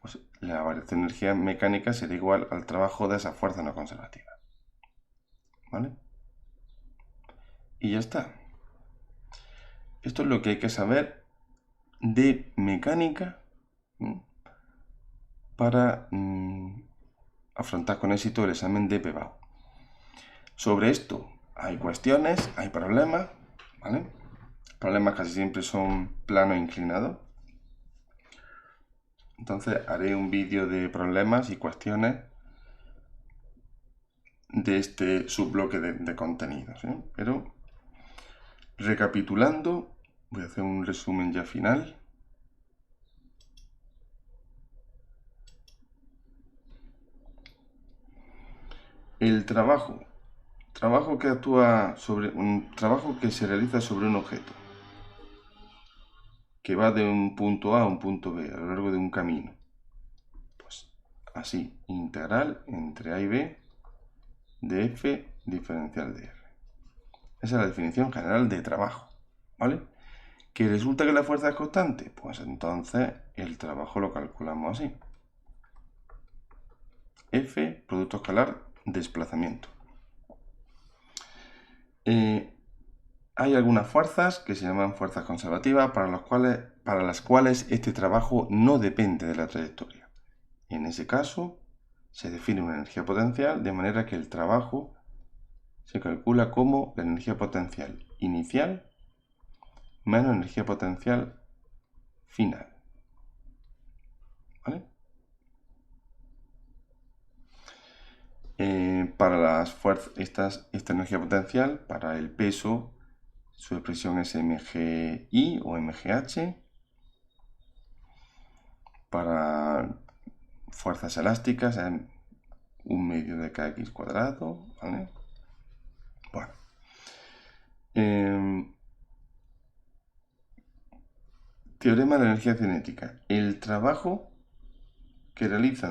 pues la variación de energía mecánica será igual al trabajo de esa fuerza no conservativa. ¿Vale? Y ya está. Esto es lo que hay que saber de mecánica para afrontar con éxito el examen de PBAU. Sobre esto hay cuestiones, hay problemas, ¿vale? Problemas casi siempre son plano e inclinado. Entonces haré un vídeo de problemas y cuestiones de este subbloque de contenidos, ¿eh? Pero recapitulando, voy a hacer un resumen ya final. El trabajo que actúa sobre un trabajo que se realiza sobre un objeto que va de un punto A a un punto B a lo largo de un camino. Pues así, integral entre A y B de F diferencial de R. Esa es la definición general de trabajo, ¿vale? ¿Que resulta que la fuerza es constante? Pues entonces el trabajo lo calculamos así. F, producto escalar, desplazamiento. Hay algunas fuerzas que se llaman fuerzas conservativas para las cuales este trabajo no depende de la trayectoria. En ese caso, se define una energía potencial de manera que el trabajo se calcula como la energía potencial inicial menos energía potencial final. ¿Vale? Para las fuerzas, esta energía potencial, para el peso, su expresión es mgi o mgh. Para fuerzas elásticas es 1/2 de kx cuadrado, ¿vale? Bueno. Teorema de la energía cinética. El trabajo que realiza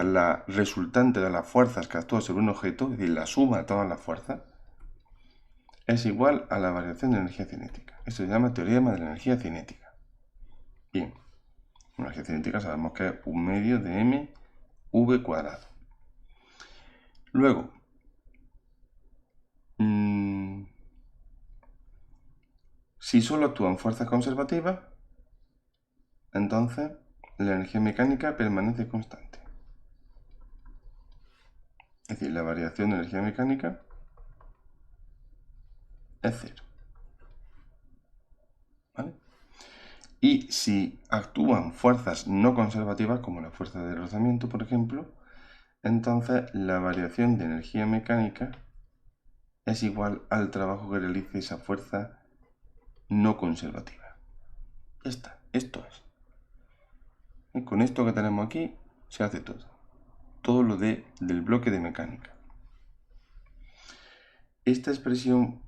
la resultante de las fuerzas que actúan sobre un objeto, es decir, la suma de todas las fuerzas, es igual a la variación de energía cinética. Esto se llama teorema de la energía cinética. Bien, la energía cinética sabemos que es 1/2 de mv². Luego, si solo actúan fuerzas conservativas, entonces la energía mecánica permanece constante. Es decir, la variación de energía mecánica es 0. ¿Vale? Y si actúan fuerzas no conservativas, como la fuerza de rozamiento, por ejemplo, entonces la variación de energía mecánica es igual al trabajo que realice esa fuerza no conservativa. Ya está, esto es. Y con esto que tenemos aquí se hace todo. Todo lo del bloque de mecánica. Esta expresión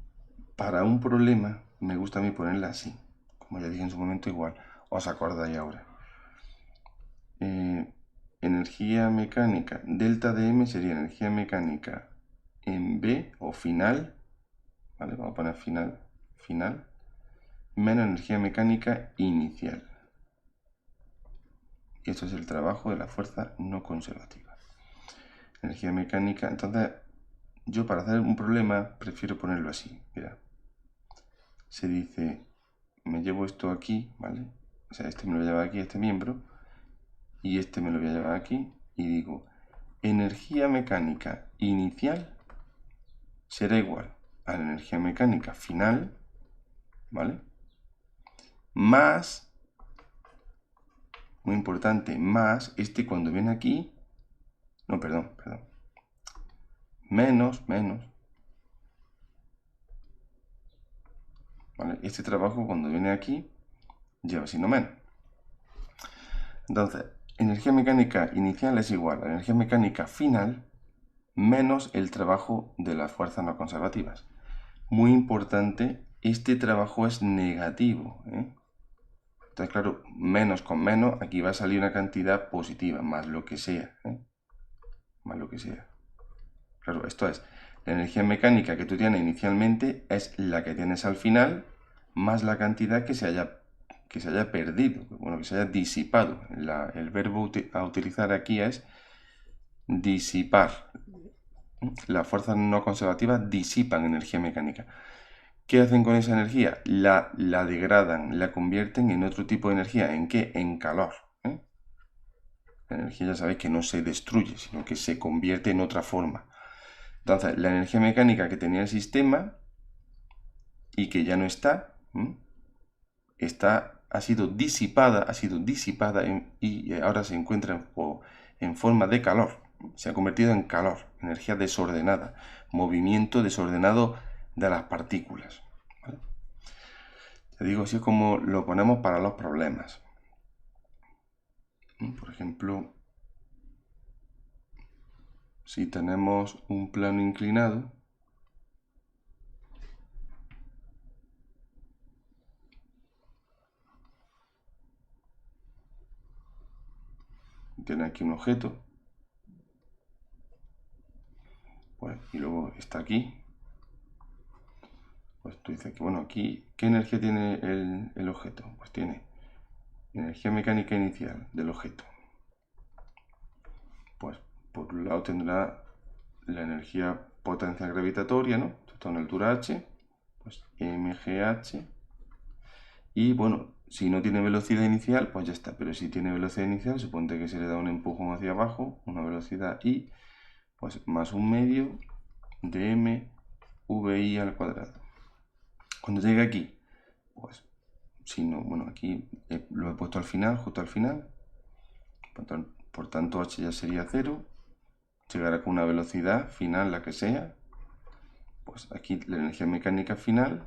para un problema me gusta a mí ponerla así. Como ya dije en su momento, igual os acordáis ahora. Energía mecánica, delta de M sería energía mecánica en B o final, ¿vale? Vamos a poner final, menos energía mecánica inicial. Y esto es el trabajo de la fuerza no conservativa. Energía mecánica, entonces yo para hacer un problema prefiero ponerlo así, mira. Se dice, me llevo esto aquí, ¿vale? O sea, este me lo lleva aquí, este miembro, y este me lo voy a llevar aquí, y digo, energía mecánica inicial será igual a la energía mecánica final, ¿vale? Más, muy importante, más, este cuando viene aquí, no, perdón, menos, ¿vale? Este trabajo cuando viene aquí lleva signo menos. Entonces, energía mecánica inicial es igual a energía mecánica final menos el trabajo de las fuerzas no conservativas. Muy importante, este trabajo es negativo, ¿eh? Entonces, claro, menos con menos, aquí va a salir una cantidad positiva, más lo que sea, ¿eh? Más lo que sea. Claro, esto es, la energía mecánica que tú tienes inicialmente es la que tienes al final, más la cantidad que se haya perdido, bueno, que se haya disipado. El verbo a utilizar aquí es disipar. Las fuerzas no conservativas disipan energía mecánica. ¿Qué hacen con esa energía? La degradan, la convierten en otro tipo de energía. ¿En qué? En calor. La energía ya sabéis que no se destruye, sino que se convierte en otra forma. Entonces, la energía mecánica que tenía el sistema y que ya no está, ha sido disipada y ahora se encuentra en forma de calor. Se ha convertido en calor, energía desordenada, movimiento desordenado de las partículas. ¿Vale? Te digo, así es como lo ponemos para los problemas. Por ejemplo, si tenemos un plano inclinado, tiene aquí un objeto, pues, y luego está aquí, pues tú dices que, bueno, aquí, ¿qué energía tiene el objeto? Pues tiene energía mecánica inicial del objeto. Pues por un lado tendrá la energía potencial gravitatoria, ¿no? Esto está en altura h, pues mgh. Y bueno, si no tiene velocidad inicial, pues ya está. Pero si tiene velocidad inicial, suponte que se le da un empujón hacia abajo, una velocidad i, pues más 1/2 de mvi al cuadrado. Cuando llegue aquí, pues si no, bueno, aquí lo he puesto al final, justo al final. Por tanto, h ya sería 0. Llegará con una velocidad final, la que sea. Pues aquí la energía mecánica final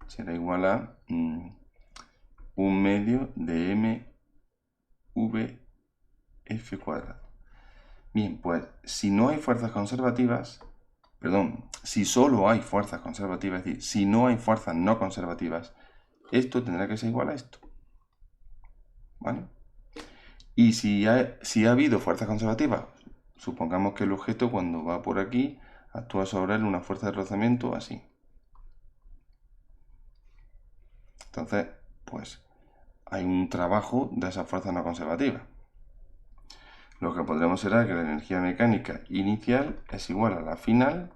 será igual a 1/2 de mvf². Bien, pues si no hay fuerzas conservativas, perdón, si solo hay fuerzas conservativas, es decir, si no hay fuerzas no conservativas, esto tendrá que ser igual a esto. ¿Vale? Y si ha habido fuerzas conservativas, supongamos que el objeto cuando va por aquí actúa sobre él una fuerza de rozamiento así. Entonces, pues hay un trabajo de esa fuerza no conservativa. Lo que podremos será que la energía mecánica inicial es igual a la final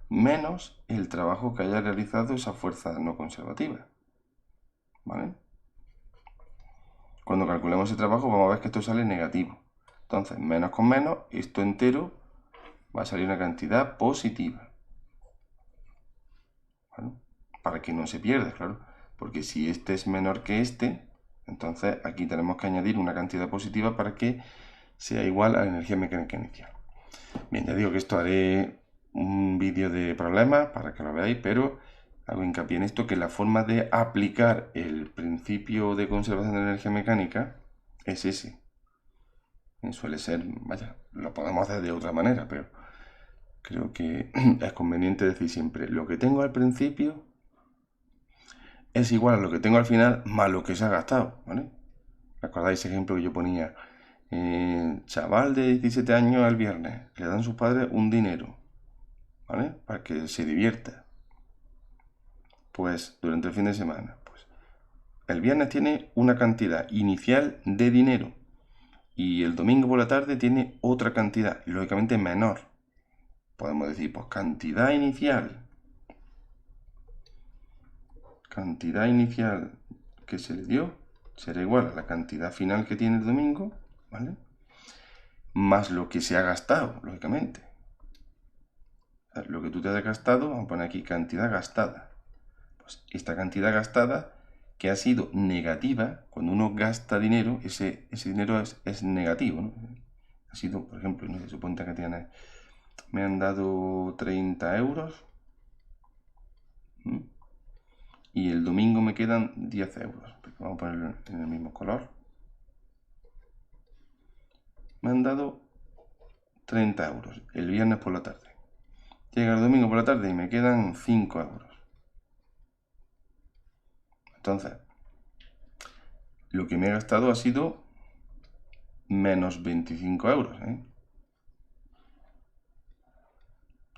menos el trabajo que haya realizado esa fuerza no conservativa. ¿Vale? Cuando calculemos el trabajo vamos a ver que esto sale negativo. Entonces, menos con menos, esto entero va a salir una cantidad positiva. ¿Vale? Para que no se pierda, claro. Porque si este es menor que este, entonces aquí tenemos que añadir una cantidad positiva para que sea igual a la energía mecánica inicial. Bien, ya digo que esto haré un vídeo de problemas para que lo veáis, pero hago hincapié en esto, que la forma de aplicar el principio de conservación de energía mecánica es ese. Suele ser, vaya, lo podemos hacer de otra manera, pero creo que es conveniente decir siempre, lo que tengo al principio es igual a lo que tengo al final más lo que se ha gastado, ¿vale? ¿Recordáis ese ejemplo que yo ponía? Chaval de 17 años el viernes, le dan sus padres un dinero, ¿vale? Para que se divierta. Pues durante el fin de semana, pues el viernes tiene una cantidad inicial de dinero y el domingo por la tarde tiene otra cantidad, lógicamente menor. Podemos decir, pues cantidad inicial que se le dio será igual a la cantidad final que tiene el domingo, ¿vale? Más lo que se ha gastado, lógicamente. Lo que tú te has gastado, vamos a poner aquí cantidad gastada. Pues esta cantidad gastada que ha sido negativa, cuando uno gasta dinero, ese dinero es negativo, ¿no? Ha sido, por ejemplo, no sé, suponte que me han dado 30 euros y el domingo me quedan 10 euros. Vamos a ponerlo en el mismo color. Me han dado 30 euros el viernes por la tarde. Llega el domingo por la tarde y me quedan 5 euros. Entonces, lo que me he gastado ha sido menos 25 euros.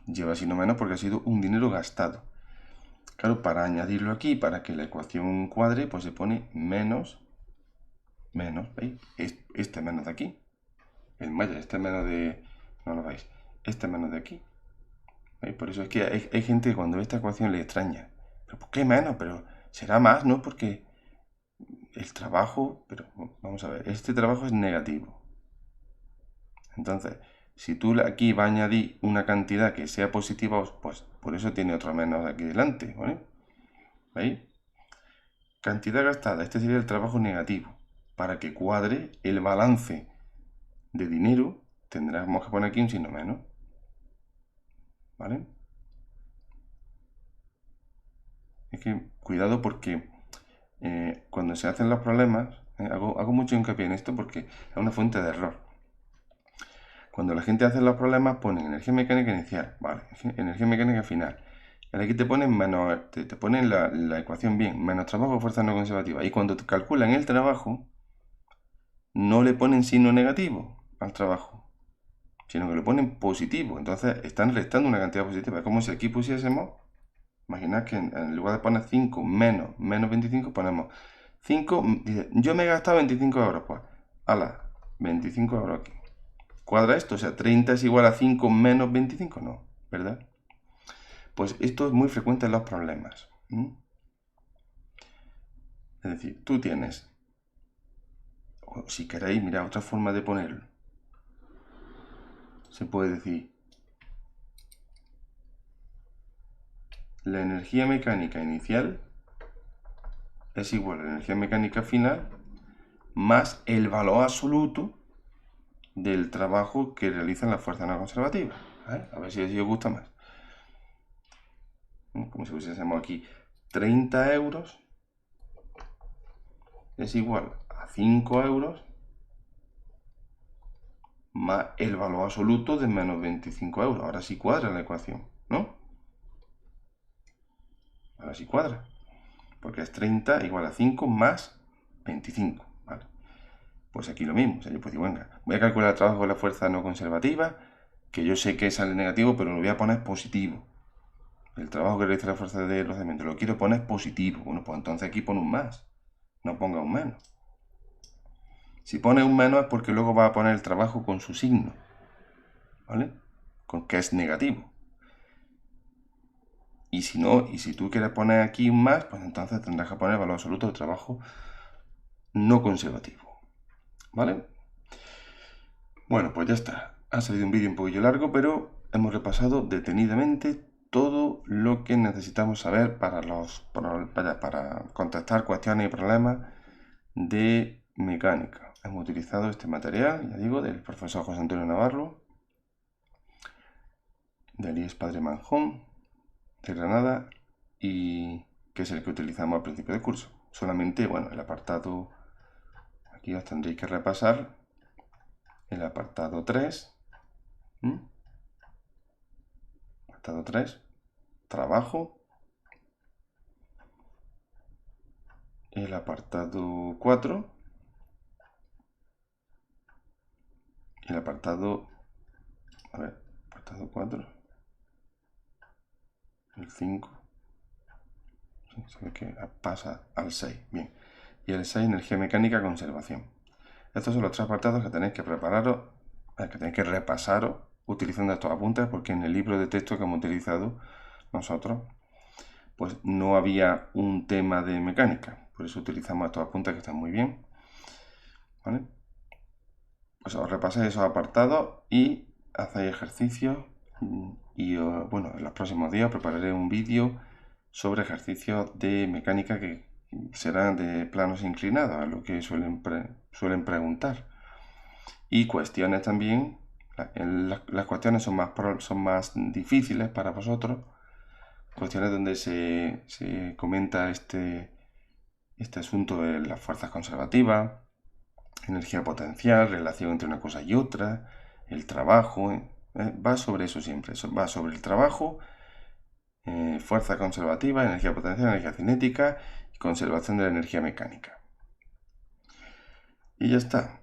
Lleva siendo menos porque ha sido un dinero gastado. Claro, para añadirlo aquí, para que la ecuación cuadre, pues se pone menos, ¿veis? Este menos de aquí. Vaya, este menos de... No lo veis. Este menos de aquí. ¿Veis? Por eso es que hay gente que cuando ve esta ecuación le extraña. ¿Pero por qué menos? Pero será más, ¿no? Porque el trabajo... Pero vamos a ver, este trabajo es negativo. Entonces, si tú aquí vas a añadir una cantidad que sea positiva, pues por eso tiene otro menos aquí delante, ¿vale? ¿Veis? Cantidad gastada, este sería el trabajo negativo. Para que cuadre el balance de dinero, tendremos que poner aquí un signo menos. ¿Vale? Es que cuidado porque cuando se hacen los problemas, hago mucho hincapié en esto porque es una fuente de error. Cuando la gente hace los problemas ponen energía mecánica inicial, vale, energía mecánica final. Y aquí te ponen menos, te ponen la ecuación bien, menos trabajo de fuerza no conservativa. Y cuando te calculan el trabajo, no le ponen signo negativo al trabajo, sino que le ponen positivo. Entonces están restando una cantidad positiva. Es como si aquí pusiésemos, imaginad que en lugar de poner 5 menos 25, ponemos 5, dice, yo me he gastado 25 euros, pues, ala, 25 euros aquí. ¿Cuadra esto? O sea, 30 es igual a 5 menos 25, no, ¿verdad? Pues esto es muy frecuente en los problemas. Es decir, tú tienes, o si queréis, mira, otra forma de ponerlo. Se puede decir, la energía mecánica inicial es igual a la energía mecánica final más el valor absoluto del trabajo que realizan las fuerzas no conservativas. A ver si os gusta más. Como si pusiésemos aquí 30 euros es igual a 5 euros más el valor absoluto de menos 25 euros. Ahora sí cuadra la ecuación, ¿no? Ahora sí cuadra. porque es 30 igual a 5 más 25, ¿vale? Pues aquí lo mismo, o sea, yo pues digo, venga, voy a calcular el trabajo con la fuerza no conservativa, que yo sé que sale negativo, pero lo voy a poner positivo. El trabajo que realiza la fuerza de rozamiento lo quiero poner positivo. Bueno, pues entonces aquí pone un más, no ponga un menos. Si pone un menos es porque luego va a poner el trabajo con su signo, ¿vale? Con que es negativo. Y si no, y si tú quieres poner aquí un más, pues entonces tendrás que poner el valor absoluto de trabajo no conservativo, ¿vale? Bueno, pues ya está. Ha salido un vídeo un poquillo largo, pero hemos repasado detenidamente todo lo que necesitamos saber para contestar cuestiones y problemas de mecánica. Hemos utilizado este material, ya digo, del profesor José Antonio Navarro, del IES Padre Manjón, de Granada, y que es el que utilizamos al principio del curso. Solamente, bueno, el apartado, aquí os tendréis que repasar el apartado 3, apartado 3, trabajo, el apartado 4, el apartado, a ver, apartado 4, el 5, sí, se ve que pasa al 6, bien, y el 6, energía mecánica, conservación. Estos son los tres apartados que tenéis que prepararos, que tenéis que repasaros utilizando estos apuntes, porque en el libro de texto que hemos utilizado nosotros, pues no había un tema de mecánica, por eso utilizamos estos apuntes que están muy bien, ¿vale? Pues os repasáis esos apartados y hacéis ejercicios y bueno, en los próximos días prepararé un vídeo sobre ejercicios de mecánica que serán de planos inclinados, a lo que suelen preguntar. Y cuestiones también, las cuestiones son más difíciles para vosotros, cuestiones donde se comenta este asunto de las fuerzas conservativas, energía potencial, relación entre una cosa y otra, el trabajo, va sobre eso siempre, va sobre el trabajo, fuerza conservativa, energía potencial, energía cinética y conservación de la energía mecánica. Y ya está.